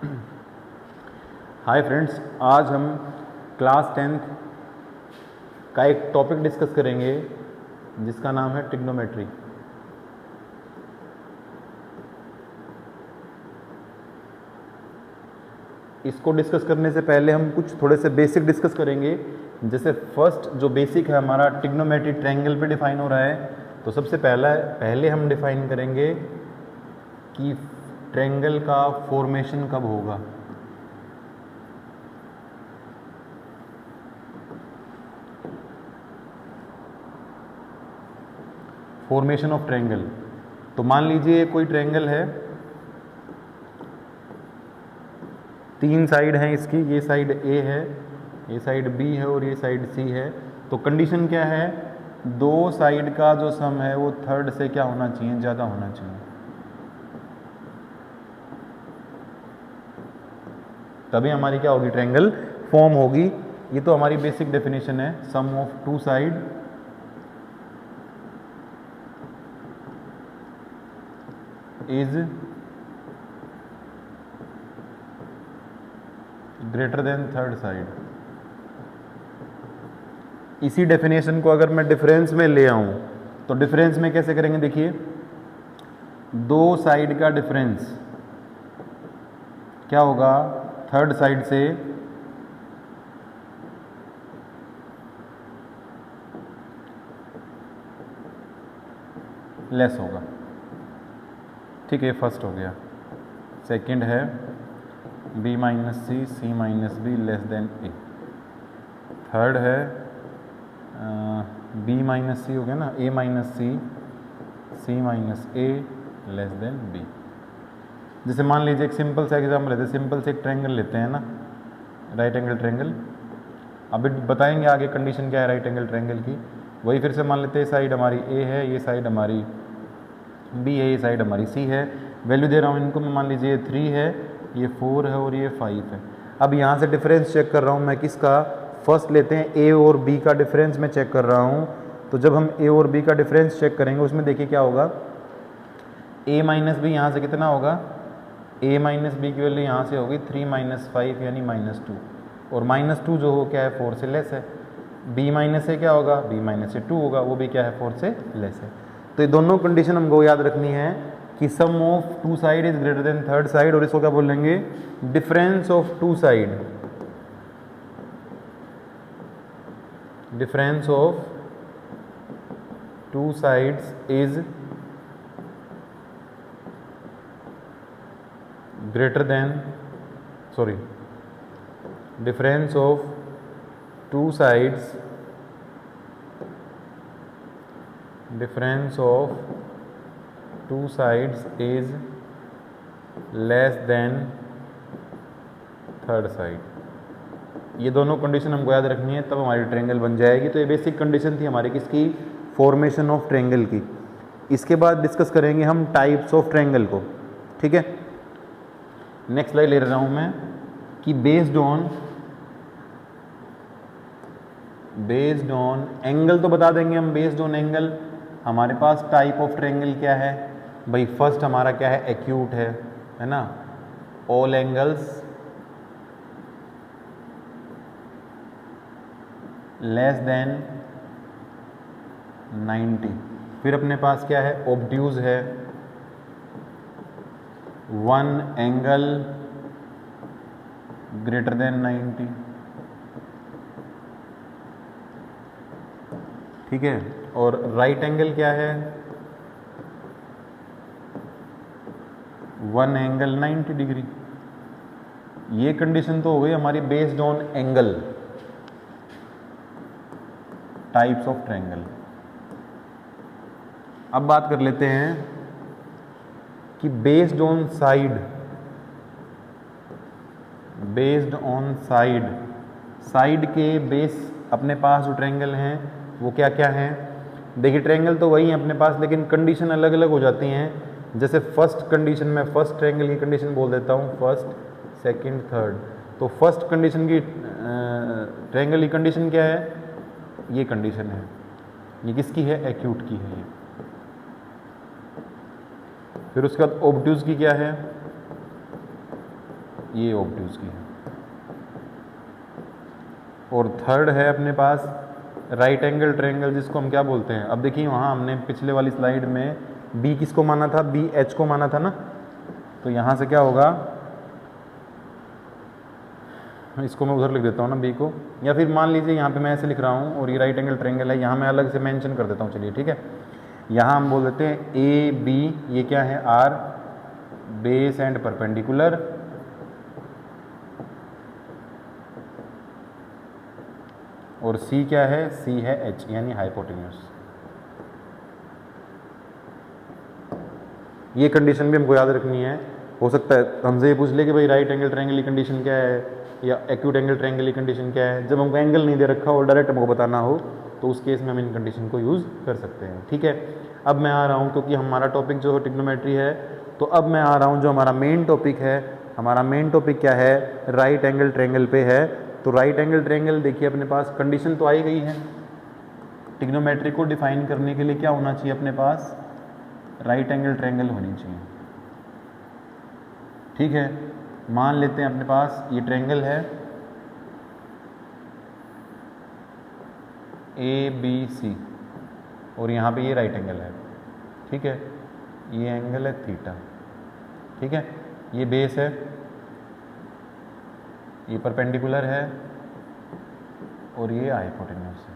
Hi friends, आज हम class 10th का एक टॉपिक डिस्कस करेंगे जिसका नाम है ट्रिग्नोमेट्री। इसको डिस्कस करने से पहले हम कुछ थोड़े से बेसिक डिस्कस करेंगे। जैसे फर्स्ट जो बेसिक है हमारा ट्रिग्नोमेट्री ट्रायंगल पे डिफाइन हो रहा है, तो सबसे पहले हम डिफाइन करेंगे कि ट्रायंगल का फॉर्मेशन कब होगा। Formation of triangle. तो मान लीजिए कोई ट्रायंगल है, तीन साइड हैं इसकी, ये साइड ए है, ये साइड बी है और ये साइड सी है। तो कंडीशन क्या है, दो साइड का जो सम है वो थर्ड से क्या होना चाहिए, ज़्यादा होना चाहिए, तभी हमारी क्या होगी, ट्रायंगल फॉर्म होगी। ये तो हमारी बेसिक डेफिनेशन है, sum of two side is greater than third side. इसी डेफिनेशन को अगर मैं डिफरेंस में ले आऊं तो डिफरेंस में कैसे करेंगे, देखिए दो साइड का डिफरेंस क्या होगा, थर्ड साइड से लेस होगा। ठीक है, फर्स्ट हो गया। सेकंड है b minus C, C minus B less than A. Third है b माइनस सी हो गया ना, a minus C, C minus A less than b। जैसे मान लीजिए एक सिंपल सा एग्जाम्पल लेते हैं, सिंपल से एक ट्रायंगल लेते हैं ना, राइट एंगल ट्रायंगल। अभी बताएंगे आगे कंडीशन क्या है राइट एंगल ट्रायंगल की। वही फिर से मान लेते हैं, साइड हमारी a है, ये साइड हमारी b है, ये साइड हमारी c है। वैल्यू दे रहा हूँ इनको मैं, मान लीजिए ये 3 है, ये 4 है और ये 5 है। अब यहाँ से डिफरेंस चेक कर रहा हूँ मैं किसका, फर्स्ट लेते हैं a और b का डिफरेंस मैं चेक कर रहा हूँ। तो जब हम a और b का डिफरेंस चेक करेंगे उसमें देखिए क्या होगा, a माइनस बी यहाँ से कितना होगा, a माइनस बी की वैल्यू यहाँ से होगी 3 माइनस 5 यानी -2, और -2 जो हो क्या है 4 से लेस है। b माइनस से क्या होगा, b माइनस से 2 होगा, वो भी क्या है 4 से लेस है। तो ये दोनों कंडीशन हमको याद रखनी है कि sum of two side is greater than third side, और इसको क्या बोलेंगे, difference of two side, difference of two sides is greater than, sorry, difference of two sides, difference of two sides is less than third side. ये दोनों condition हमको याद रखनी है, तब हमारी ट्रायंगल बन जाएगी। तो ये बेसिक कंडीशन थी हमारी किसकी, फॉर्मेशन ऑफ ट्रायंगल की। इसके बाद डिस्कस करेंगे हम टाइप्स ऑफ ट्रायंगल को। ठीक है, नेक्स्ट स्लाइड ले रहा हूं मैं कि बेस्ड ऑन एंगल तो बता देंगे हम, बेस्ड ऑन एंगल हमारे पास टाइप ऑफ ट्रायंगल क्या है भाई। फर्स्ट हमारा क्या है, एक्यूट है ना, ऑल एंगल्स लेस देन 90। फिर अपने पास क्या है, ऑब्ट्यूज है, वन एंगल ग्रेटर देन 90। ठीक है, और राइट एंगल क्या है, वन एंगल 90 डिग्री। ये कंडीशन तो हो गई हमारी based on angle, types of triangle. अब बात कर लेते हैं कि based on side, based on side, side के बेस अपने पास जो ट्रायंगल हैं वो क्या क्या हैं। देखिए ट्रायंगल तो वही है अपने पास, लेकिन कंडीशन अलग अलग हो जाती हैं। जैसे फर्स्ट कंडीशन में, फर्स्ट ट्रायंगल की कंडीशन बोल देता हूँ, फर्स्ट सेकंड थर्ड। तो फर्स्ट कंडीशन की ट्रायंगल की कंडीशन क्या है, ये कंडीशन है, ये किसकी है, एक्यूट की है ये। फिर उसके बाद ऑब्ट्यूज की क्या है, ये ऑब्ट्यूज की है। और थर्ड है अपने पास राइट एंगल ट्रायंगल, जिसको हम क्या बोलते हैं। अब देखिए वहाँ हमने पिछले वाली स्लाइड में बी किसको माना था, बी एच को माना था ना, तो यहाँ से क्या होगा, इसको मैं उधर लिख देता हूँ ना बी को, या फिर मान लीजिए यहाँ पे मैं ऐसे लिख रहा हूँ और ये राइट एंगल ट्रायंगल है, यहाँ मैं अलग से मेंशन कर देता हूँ, चलिए ठीक है। यहाँ हम बोल देते हैं ए बी, ये क्या है, आर बेस एंड परपेंडिकुलर, और सी क्या है, सी है एच यानी हाइपोटेन्यूज। ये कंडीशन भी हमको याद रखनी है। हो सकता है हमसे ये पूछ ले कि भाई राइट एंगल ट्रायंगल की कंडीशन क्या है या एक्यूट एंगल ट्रायंगल की कंडीशन क्या है। जब हमको एंगल नहीं दे रखा और डायरेक्ट हमको बताना हो तो उस केस में हम इन कंडीशन को यूज़ कर सकते हैं, ठीक है। अब मैं आ रहा हूँ, क्योंकि हमारा टॉपिक जो है ट्रिग्नोमेट्री है, तो अब मैं आ रहा हूँ जो हमारा मेन टॉपिक है। हमारा मेन टॉपिक क्या है, राइट एंगल ट्रायंगल पे है। तो राइट एंगल ट्रायंगल देखिए अपने पास कंडीशन तो आई गई है। ट्रिग्नोमेट्री को डिफाइन करने के लिए क्या होना चाहिए अपने पास, राइट एंगल ट्रायंगल होनी चाहिए, ठीक है। मान लेते हैं अपने पास ये ट्रायंगल है ए बी सी और यहाँ पे ये राइट एंगल है, ठीक है। ये एंगल है थीटा, ठीक है। ये बेस है, ये परपेंडिकुलर है और ये हाइपोटेन्यूज है,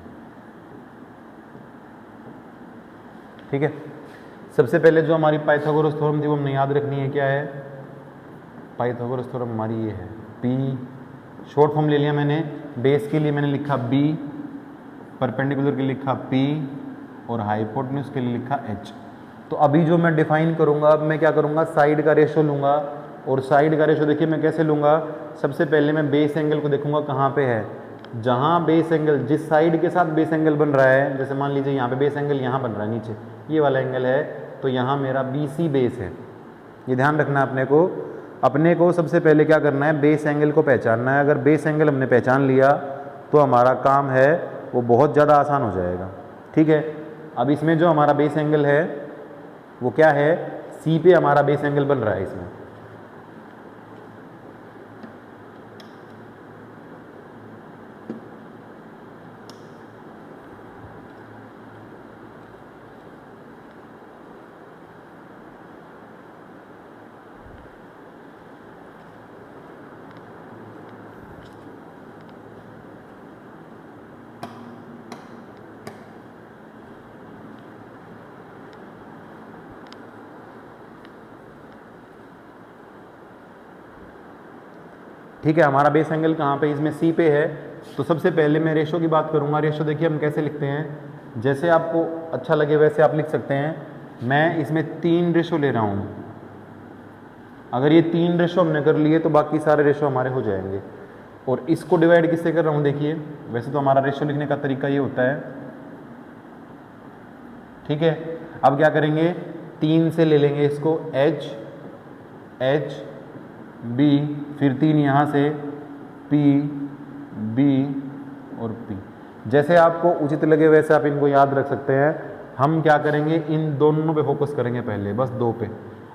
ठीक है। सबसे पहले जो हमारी पाइथागोरस थ्योरम थी वो हमने याद रखनी है, क्या है, पाइथागोरस थ्योरम हमारी ये है, पी शॉर्ट फॉर्म ले लिया मैंने, बेस के लिए मैंने लिखा बी, परपेंडिकुलर के लिए लिखा पी और हाइपोटेन्यूज के लिए लिखा एच। तो अभी जो मैं डिफाइन करूंगा, अब मैं क्या करूंगा, साइड का रेशो लूंगा। और साइड का रेशो देखिए मैं कैसे लूंगा, सबसे पहले मैं बेस एंगल को देखूंगा कहाँ पे है, जहाँ बेस एंगल जिस साइड के साथ बेस एंगल बन रहा है, जैसे मान लीजिए यहाँ पे बेस एंगल यहाँ बन रहा है नीचे, ये वाला एंगल है, तो यहाँ मेरा बी सी बेस है। ये ध्यान रखना है अपने को सबसे पहले क्या करना है, बेस एंगल को पहचानना है। अगर बेस एंगल हमने पहचान लिया तो हमारा काम है वो बहुत ज़्यादा आसान हो जाएगा, ठीक है। अब इसमें जो हमारा बेस एंगल है वो क्या है, सी पे हमारा बेस एंगल बन रहा है इसमें। ठीक है, हमारा बेस एंगल कहाँ पे, इसमें सी पे है। तो सबसे पहले मैं रेशो की बात करूँगा। रेशो देखिए हम कैसे लिखते हैं, जैसे आपको अच्छा लगे वैसे आप लिख सकते हैं। मैं इसमें 3 रेशो ले रहा हूँ। अगर ये 3 रेशो हमने कर लिए तो बाकी सारे रेशो हमारे हो जाएंगे। और इसको डिवाइड किससे कर रहा हूँ, देखिए वैसे तो हमारा रेशो लिखने का तरीका ये होता है, ठीक है। अब क्या करेंगे, 3 से ले लेंगे इसको, एच एच बी, फिर 3 यहाँ से पी बी और पी। जैसे आपको उचित लगे वैसे आप इनको याद रख सकते हैं। हम क्या करेंगे, इन दोनों पे फोकस करेंगे पहले, बस 2 पे।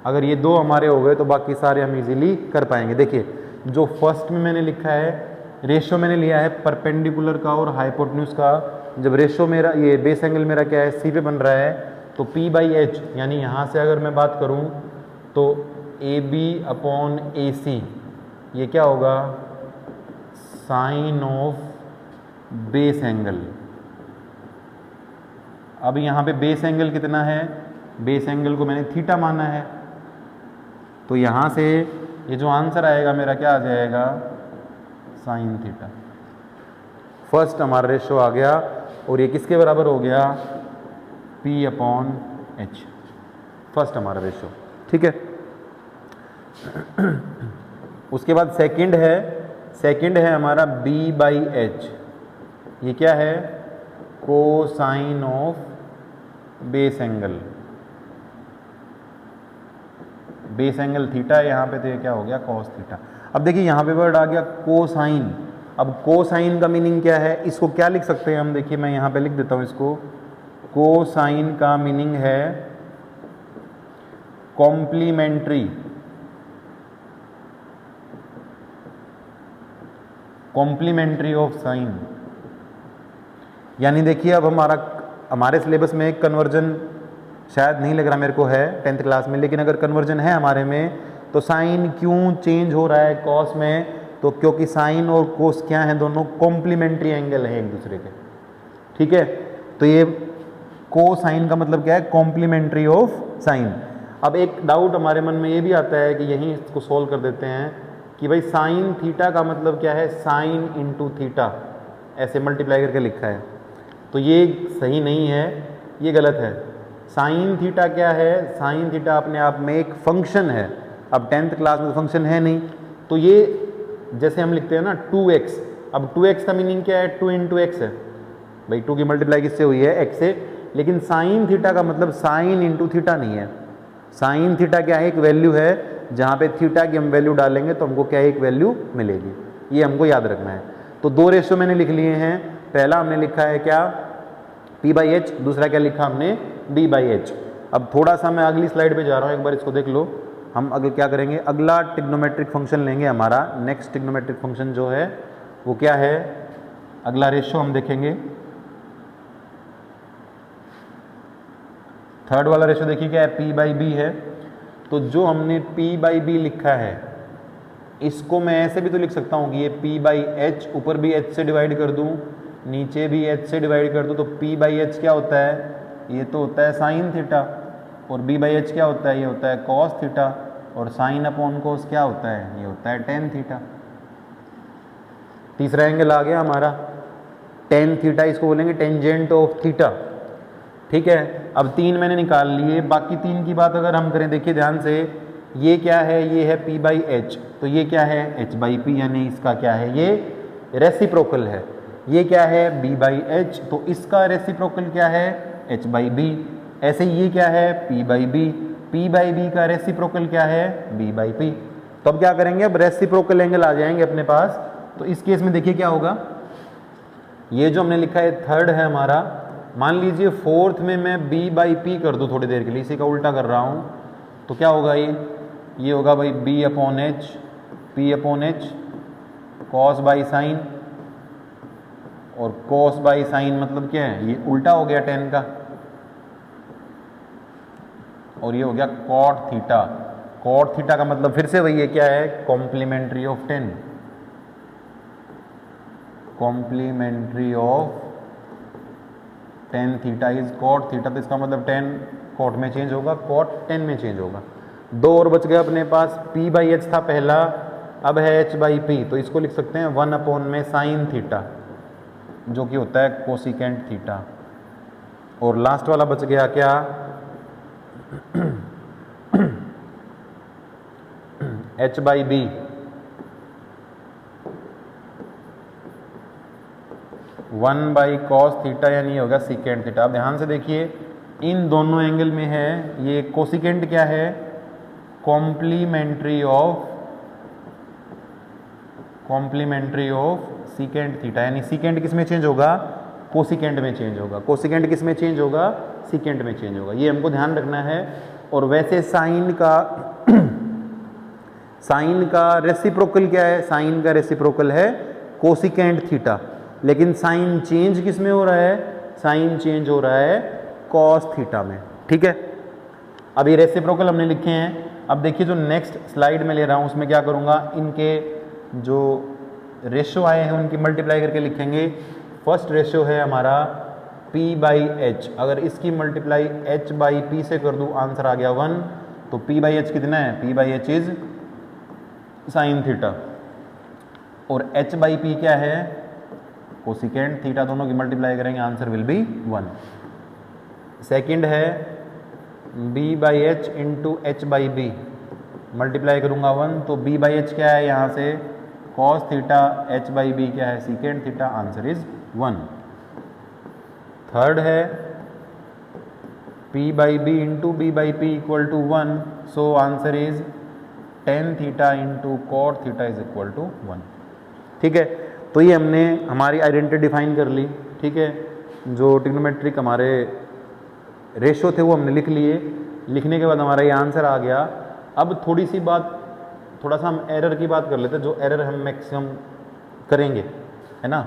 अगर ये 2 हमारे हो गए तो बाकी सारे हम इजीली कर पाएंगे। देखिए जो फर्स्ट में मैंने लिखा है, रेशो मैंने लिया है परपेंडिकुलर का और हाइपोटेन्यूज का। जब रेशो मेरा, ये बेस एंगल मेरा क्या है, सी पे बन रहा है, तो पी बाई एच, यानी यहाँ से अगर मैं बात करूँ तो ए बी अपॉन ए सी, ये क्या होगा, साइन ऑफ बेस एंगल। अब यहाँ पे बेस एंगल कितना है, बेस एंगल को मैंने थीटा माना है, तो यहाँ से ये जो आंसर आएगा मेरा क्या आ जाएगा, साइन थीटा। फर्स्ट हमारा रेशो आ गया और ये किसके बराबर हो गया, P अपॉन एच, फर्स्ट हमारा रेशो, ठीक है। उसके बाद सेकंड है हमारा B बाई एच, ये क्या है, cosine of base angle. Base angle theta है यहाँ पे, तो ये क्या हो गया, कॉस थीटा। अब देखिए यहाँ पे वर्ड आ गया कोसाइन। अब कोसाइन का मीनिंग क्या है, इसको क्या लिख सकते हैं हम, देखिए मैं यहाँ पे लिख देता हूँ इसको। कोसाइन का मीनिंग है कॉम्प्लीमेंट्री, कॉम्प्लीमेंट्री ऑफ साइन, यानी देखिए अब हमारे सिलेबस में कन्वर्जन शायद नहीं लग रहा मेरे को है 10th क्लास में, लेकिन अगर कन्वर्जन है हमारे में तो साइन क्यों चेंज हो रहा है कॉस में, तो क्योंकि साइन और कोस क्या है, दोनों कॉम्प्लीमेंट्री एंगल है एक दूसरे के, ठीक है। तो ये कोसाइन का मतलब क्या है, कॉम्प्लीमेंट्री ऑफ साइन। अब एक डाउट हमारे मन में ये भी आता है कि यहीं इसको सोल्व कर देते हैं कि भाई साइन थीटा का मतलब क्या है, साइन इंटू थीटा, ऐसे मल्टीप्लाई करके लिखा है, तो ये सही नहीं है, ये गलत है। साइन थीटा क्या है, साइन थीटा अपने आप में एक फंक्शन है। अब 10th क्लास में फंक्शन है नहीं, तो ये जैसे हम लिखते हैं ना 2x, अब 2x का मीनिंग क्या है, 2 इंटू एक्स है, भाई 2 की मल्टीप्लाई किससे हुई है, x से। लेकिन साइन थीटा का मतलब साइन इंटू थीटा नहीं है। साइन थीटा क्या है, एक वैल्यू है, जहाँ पे थीटा की हम वैल्यू डालेंगे तो हमको क्या है, एक वैल्यू मिलेगी, ये हमको याद रखना है। तो 2 रेशियो मैंने लिख लिए हैं, पहला हमने लिखा है क्या, p/h, दूसरा क्या लिखा हमने, b/h। अब थोड़ा सा मैं अगली स्लाइड पे जा रहा हूँ, एक बार इसको देख लो। हम अगले क्या करेंगे, अगला ट्रिग्नोमेट्रिक फंक्शन लेंगे, हमारा नेक्स्ट ट्रिग्नोमेट्रिक फंक्शन जो है वो क्या है, अगला रेशियो हम देखेंगे, थर्ड वाला रेशियो देखिए क्या है, p/b है। तो जो हमने p/b लिखा है, इसको मैं ऐसे भी तो लिख सकता हूँ कि ये p/h, ऊपर भी h से डिवाइड कर दूँ, नीचे भी h से डिवाइड कर दूँ, तो p/h क्या होता है, ये तो होता है साइन थीटा, और b/h क्या होता है, ये होता है कॉस थीटा, और साइन अपॉन कोस क्या होता है, ये होता है टेन थीटा। तीसरा एंगल आ गया हमारा टेन थीटा, इसको बोलेंगे टेंजेंट ऑफ थीटा, ठीक है। अब 3 मैंने निकाल लिए, बाकी 3 की बात अगर हम करें, देखिए ध्यान से, ये क्या है, ये है p/h, तो ये क्या है h/p, यानी इसका क्या है, ये रेसिप्रोकल है। ये क्या है b/h, तो इसका रेसिप्रोकल क्या है h/b। ऐसे ये क्या है p/b, p/b का रेसिप्रोकल क्या है b/p। तो अब क्या करेंगे, अब रेसिप्रोकल एंगल आ जाएंगे अपने पास। तो इस केस में देखिए क्या होगा, ये जो हमने लिखा है थर्ड है हमारा, मान लीजिए फोर्थ में मैं b/p कर दूं थोड़ी देर के लिए, इसी का उल्टा कर रहा हूं, तो क्या होगा, ये होगा भाई b/h, p/h, cos by sine, और कॉस बाई साइन मतलब क्या है, ये उल्टा हो गया टेन का, और ये हो गया कॉट थीटा। कॉट थीटा का मतलब फिर से वही है, क्या है, complementary of tan, complementary of tan theta is cot theta. तो इसका मतलब टेन कॉट में चेंज होगा, कॉट टेन में चेंज होगा। 2 और बच गए अपने पास, p/h था पहला, अब है h/p, तो इसको लिख सकते हैं 1 अपॉन में साइन थीटा, जो कि होता है कोसिकेंट थीटा। और लास्ट वाला बच गया क्या, h/b, one by cos theta, यानी होगा सीकेंट थीटा। अब ध्यान से देखिए, इन दोनों एंगल में है, ये कोसिकेंट क्या है, कॉम्प्लीमेंट्री ऑफ सीकेंट थीटा, यानी सीकेंट किस में चेंज होगा, कोसिकेंट में चेंज होगा। कोसिकेंट किस में चेंज होगा, सीकेंट में चेंज होगा, ये हमको ध्यान रखना है। और वैसे साइन का रेसिप्रोकल क्या है, साइन का रेसिप्रोकल है कोसिकेंट थीटा, लेकिन साइन चेंज किस में हो रहा है, साइन चेंज हो रहा है कॉस थीटा में, ठीक है। अब ये रेसिप्रोकल हमने लिखे हैं। अब देखिए जो नेक्स्ट स्लाइड में ले रहा हूँ उसमें क्या करूँगा, इनके जो रेशियो आए हैं उनकी मल्टीप्लाई करके लिखेंगे। फर्स्ट रेशियो है हमारा p/h, अगर इसकी मल्टीप्लाई h/p से कर दूँ, आंसर आ गया 1, तो p/h कितना है, p/h इज साइन थीटा, और h/p क्या है, कोसिकेंट थीटा, दोनों की मल्टीप्लाई करेंगे, आंसर विल बी 1। सेकंड है b/h इंटू h/b, मल्टीप्लाई करूंगा 1, तो b/h क्या है यहाँ से cos थीटा, h/b क्या है secant theta, answer is 1। Third है p/b into b/p equal to 1, so answer is tan theta into cot theta is equal to 1, ठीक है। तो ये हमने हमारी आइडेंटिटी डिफाइन कर ली, ठीक है। जो ट्रिग्नोमेट्रिक हमारे रेशियो थे वो हमने लिख लिए, लिखने के बाद हमारा ये आंसर आ गया। अब थोड़ा सा हम एरर की बात कर लेते हैं, जो एरर हम मैक्सिमम करेंगे, है ना।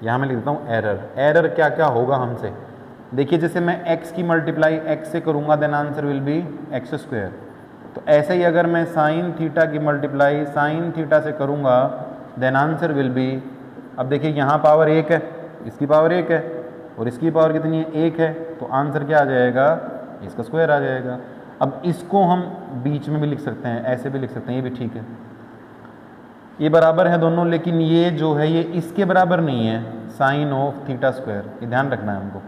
यहाँ मैं लिख देता हूँ एरर। एरर क्या क्या होगा हमसे, देखिए जैसे मैं x की मल्टीप्लाई x से करूँगा then answer will be X square. तो ऐसे ही अगर मैं साइन थीटा की मल्टीप्लाई साइन थीटा से करूँगा देन आंसर विल बी, अब देखिए यहाँ पावर 1 है, इसकी पावर 1 है और इसकी पावर कितनी है, 1 है, तो आंसर क्या आ जाएगा, इसका स्क्वायर आ जाएगा। अब इसको हम बीच में भी लिख सकते हैं, ऐसे भी लिख सकते हैं, ये भी ठीक है। ये बराबर है दोनों, लेकिन ये जो है ये इसके बराबर नहीं है, साइन ऑफ थीटा स्क्वायर, ये ध्यान रखना है हमको।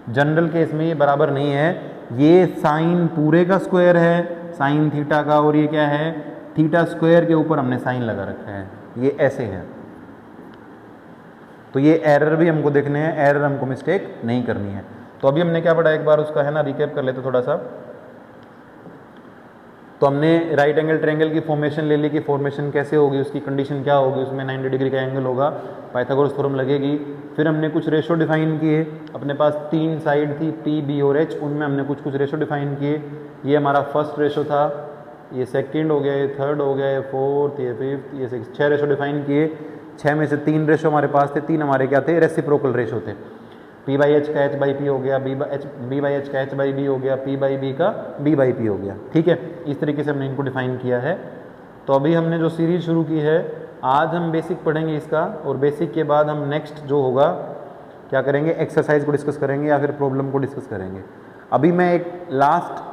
जनरल केस में ये बराबर नहीं है, ये साइन पूरे का स्क्वायर है साइन थीटा का, और ये क्या है, थीटा स्क्वायर के ऊपर हमने साइन लगा रखा है, ये ऐसे है। तो ये एरर भी हमको देखने हैं, एरर हमको मिस्टेक नहीं करनी है। तो अभी हमने क्या पढ़ा, एक बार उसका है ना रिकैप कर लेते थोड़ा सा। तो हमने राइट एंगल ट्रायंगल की फॉर्मेशन ले ली कि फॉर्मेशन कैसे होगी, उसकी कंडीशन क्या होगी, उसमें 90 डिग्री का एंगल होगा, पाइथागोरस थ्योरम लगेगी। फिर हमने कुछ रेशो डिफाइन किए, अपने पास 3 साइड थी P, B और H, उनमें हमने कुछ रेशो डिफाइन किए। ये हमारा फर्स्ट रेशो था, ये सेकंड हो गया, ये थर्ड हो गया, ये फोर्थ, ये फिफ्थ, ये सिक्स, 6 रेशो डिफाइन किए। 6 में से 3 रेशो हमारे पास थे, 3 हमारे क्या थे, रेसिप्रोकल रेशो थे। P/H का H/P हो गया, B/H का H/B हो गया, P/B का B/P हो गया। ठीक है, इस तरीके से हमने इनको डिफाइन किया है। तो अभी हमने जो सीरीज शुरू की है, आज हम बेसिक पढ़ेंगे इसका, और बेसिक के बाद हम नेक्स्ट जो होगा क्या करेंगे, एक्सरसाइज को डिस्कस करेंगे या फिर प्रॉब्लम को डिस्कस करेंगे। अभी मैं एक लास्ट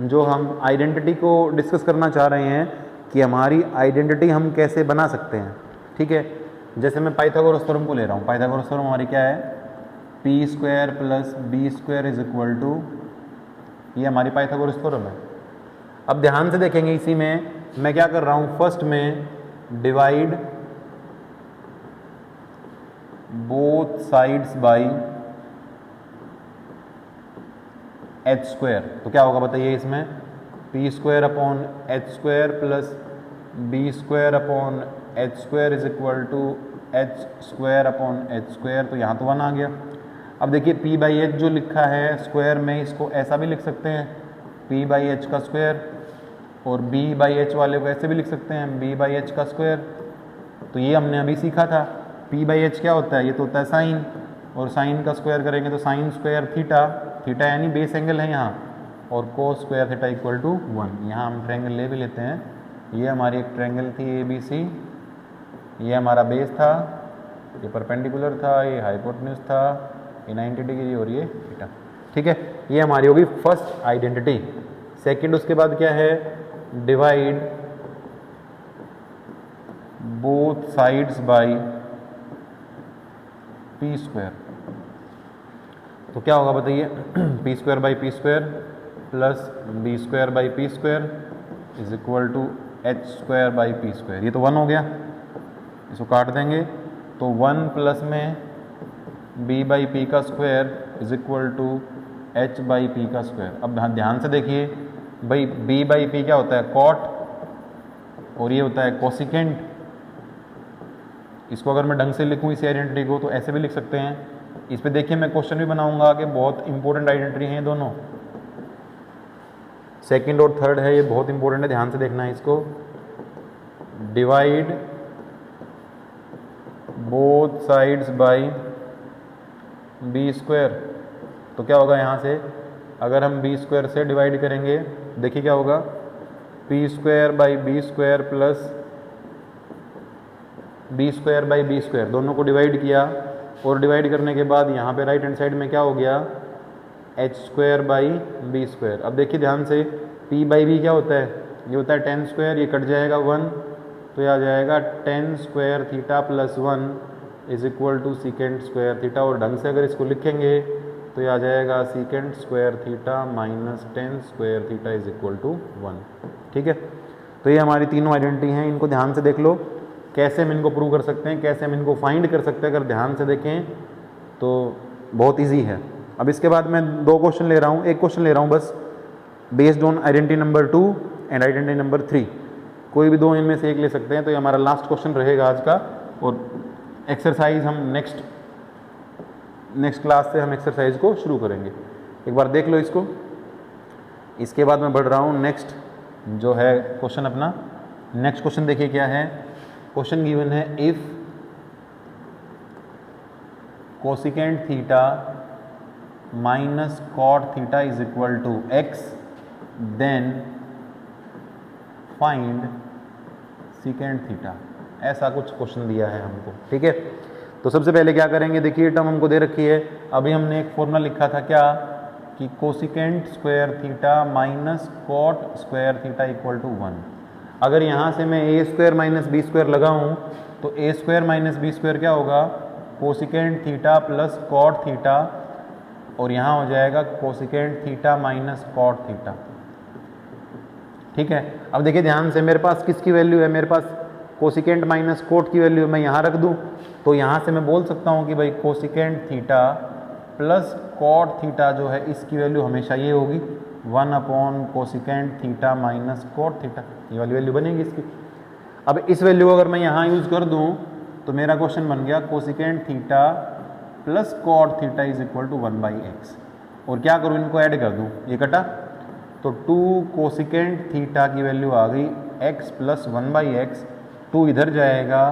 जो हम आइडेंटिटी को डिस्कस करना चाह रहे हैं कि हमारी आइडेंटिटी हम कैसे बना सकते हैं। ठीक है, जैसे मैं पाइथागोरस थ्योरम को ले रहा हूँ। पाइथागोरस थ्योरम हमारी क्या है, p² + b² is equal to, ये हमारी पाइथागोरस थ्योरम है। अब ध्यान से देखेंगे, इसी में मैं क्या कर रहा हूँ, फर्स्ट में divide both sides by h²। तो क्या होगा बताइए, इसमें p² / h² + b² / h² is equal to h² / h²। तो यहाँ तो 1 आ गया। अब देखिए P/H जो लिखा है स्क्वायर में, इसको ऐसा भी लिख सकते हैं P/H का स्क्वायर, और B/H वाले को ऐसे भी लिख सकते हैं B/H का स्क्वायर। तो ये हमने अभी सीखा था। P/H क्या होता है, ये तो होता है साइन, और साइन का स्क्वायर करेंगे तो साइन स्क्वायर थीटा, थीटा यानी बेस एंगल है यहाँ, और cos square theta equal to 1। यहाँ हम ट्रायंगल ले भी लेते हैं, ये हमारी एक ट्रायंगल थी ABC, ये हमारा बेस था, ये परपेंडिकुलर था, ये हाइपोटेन्यूज था, ये 90 डिग्री और ये थीटा। ठीक है, ये हमारी होगी फर्स्ट आइडेंटिटी। सेकंड उसके बाद क्या है, divide both sides by p²। तो क्या होगा बताइए, p² / p² plus b² / p² is equal to h² / p²। ये तो 1 हो गया, इसको काट देंगे तो 1 प्लस में b/p का square is equal to h/p का स्क्वायर। अब ध्यान से देखिए भाई, b/p क्या होता है, कॉट, और ये होता है कोसिकेंट। इसको अगर मैं ढंग से लिखूँ इस आइडेंटिटी को, तो ऐसे भी लिख सकते हैं। इस पे देखिए मैं क्वेश्चन भी बनाऊंगा कि बहुत इंपॉर्टेंट आइडेंटिटी हैं दोनों, सेकंड और थर्ड है, ये बहुत इंपॉर्टेंट है, ध्यान से देखना है इसको। Divide both sides by b²। तो क्या होगा यहाँ से, अगर हम b² से डिवाइड करेंगे, देखिए क्या होगा, p² / b² plus b² / b², दोनों को डिवाइड किया, और डिवाइड करने के बाद यहाँ पे राइट हैंड साइड में क्या हो गया, h² / b²। अब देखिए ध्यान से, p/b क्या होता है, ये होता है tan², ये कट जाएगा 1, तो ये आ जाएगा tan² theta plus 1 is equal to sec² theta. और ढंग से अगर इसको लिखेंगे तो ये आ जाएगा sec² theta minus tan² theta is equal to 1। ठीक है, तो ये हमारी तीनों आइडेंटिटी हैं, इनको ध्यान से देख लो, कैसे हम इनको प्रूव कर सकते हैं, कैसे हम इनको फाइंड कर सकते हैं। अगर ध्यान से देखें तो बहुत ईजी है। अब इसके बाद मैं 2 क्वेश्चन ले रहा हूँ, एक क्वेश्चन ले रहा हूँ बस, based on identity number 2 and identity number 3, कोई भी 2 इनमें से एक ले सकते हैं। तो ये हमारा लास्ट क्वेश्चन रहेगा आज का, और एक्सरसाइज हम नेक्स्ट क्लास से हम एक्सरसाइज को शुरू करेंगे। एक बार देख लो इसको, इसके बाद मैं बढ़ रहा हूँ नेक्स्ट जो है क्वेश्चन अपना। नेक्स्ट क्वेश्चन देखिए क्या है, क्वेश्चन गिवन है if cosecant theta minus cot theta is equal to X then find secant theta, ऐसा कुछ क्वेश्चन दिया है हमको। ठीक है, तो सबसे पहले क्या करेंगे, देखिए टर्म हमको दे रखी है, अभी हमने एक फॉर्मूला लिखा था क्या कि cosecant square theta minus cot square theta equal to 1। अगर यहाँ से मैं A square minus B square लगाऊँ तो A square minus B square क्या होगा, cosecant theta plus cot theta, और यहाँ हो जाएगा cosecant theta minus cot theta. ठीक है, अब देखिए ध्यान से, मेरे पास किसकी वैल्यू है, मेरे पास कोसिकेंट माइनस कोट की वैल्यू मैं यहाँ रख दूँ तो यहाँ से मैं बोल सकता हूँ कि भाई cosecant theta plus cot theta जो है इसकी वैल्यू हमेशा ये होगी 1 upon cosecant theta minus cot theta, ये वाली वैल्यू बनेगी इसकी। अब इस वैल्यू को अगर मैं यहाँ यूज़ कर दूँ तो मेरा क्वेश्चन बन गया cosecant theta plus cot theta is equal to 1/x, और क्या करूँ, इनको ऐड कर दूँ, ये कटा तो 2 कोसिकेंट थीटा की वैल्यू आ गई x प्लस 1/x, 2 इधर जाएगा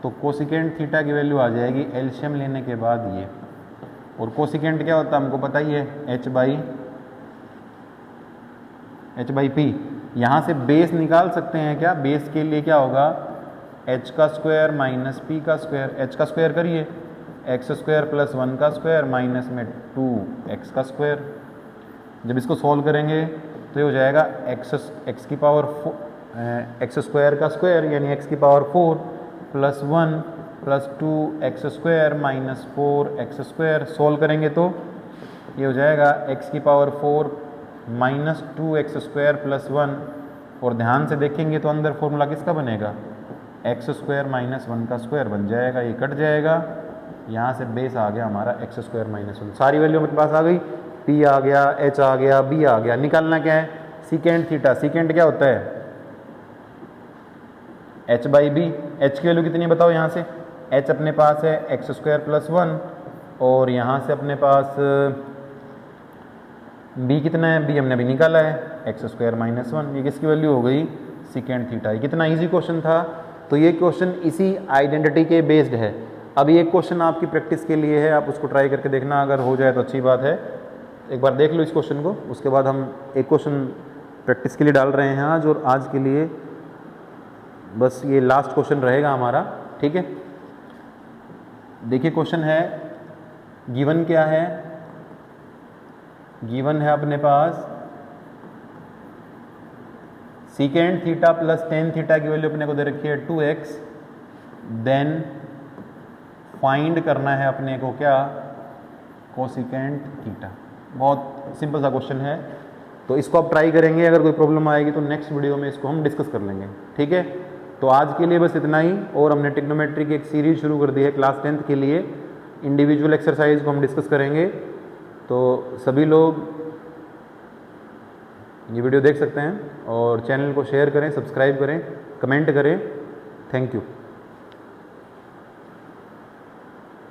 तो कोसिकेंट थीटा की वैल्यू आ जाएगी एलशियम लेने के बाद ये, और कोसिकेंट क्या होता है हमको पता ही है, h बाई p। यहाँ से बेस निकाल सकते हैं क्या, बेस के लिए क्या होगा h का स्क्वायर माइनस p का स्क्वायर, h का स्क्वायर करिए x स्क्वायर प्लस 1 का स्क्वायर माइनस में 2x का स्क्वायर। जब इसको सॉल्व करेंगे तो ये हो जाएगा x की पावर x स्क्वायर का स्क्वायर यानी x की power 4 plus 1 plus 2x square minus 4x square. Solve करेंगे तो ये हो जाएगा x की power 4 minus 2x square plus 1, और ध्यान से देखेंगे तो अंदर फॉर्मूला किसका बनेगा, x स्क्वायर माइनस 1 का स्क्वायर बन जाएगा, ये कट जाएगा, यहाँ से बेस आ गया हमारा x स्क्वायर माइनस 1। सारी वैल्यू मेरे पास आ गई, p आ गया, h आ गया, b आ गया। निकालना क्या है, सीकेंट थीटा। सीकेंट क्या होता है, h बाई बी। h की वैल्यू कितनी है बताओ, यहाँ से h अपने पास है x स्क्वायर प्लस 1, और यहाँ से अपने पास b कितना है, b हमने अभी निकाला है x स्क्वायर माइनस 1, ये किसकी वैल्यू हो गई, सीकेंट थीटा। ये कितना इजी क्वेश्चन था, तो ये क्वेश्चन इसी आइडेंटिटी के बेस्ड है। अब ये क्वेश्चन आपकी प्रैक्टिस के लिए है, आप उसको ट्राई करके देखना, अगर हो जाए तो अच्छी बात है। एक बार देख लो इस क्वेश्चन को, उसके बाद हम एक क्वेश्चन प्रैक्टिस के लिए डाल रहे हैं आज, और आज के लिए बस ये लास्ट क्वेश्चन रहेगा हमारा। ठीक है, देखिए क्वेश्चन है, गिवन क्या है, गिवन है अपने पास secant theta plus tan theta की वैल्यू अपने को दे रखी है 2x, देन फाइंड करना है अपने को क्या, कोसिकेंट थीटा। बहुत सिंपल सा क्वेश्चन है, तो इसको आप ट्राई करेंगे, अगर कोई प्रॉब्लम आएगी तो नेक्स्ट वीडियो में इसको हम डिस्कस कर लेंगे। ठीक है, तो आज के लिए बस इतना ही, और हमने ट्रिग्नोमेट्री की एक सीरीज शुरू कर दी है क्लास 10th के लिए, इंडिविजुअल एक्सरसाइज को हम डिस्कस करेंगे। तो सभी लोग ये वीडियो देख सकते हैं, और चैनल को शेयर करें, सब्सक्राइब करें, कमेंट करें। Thank you.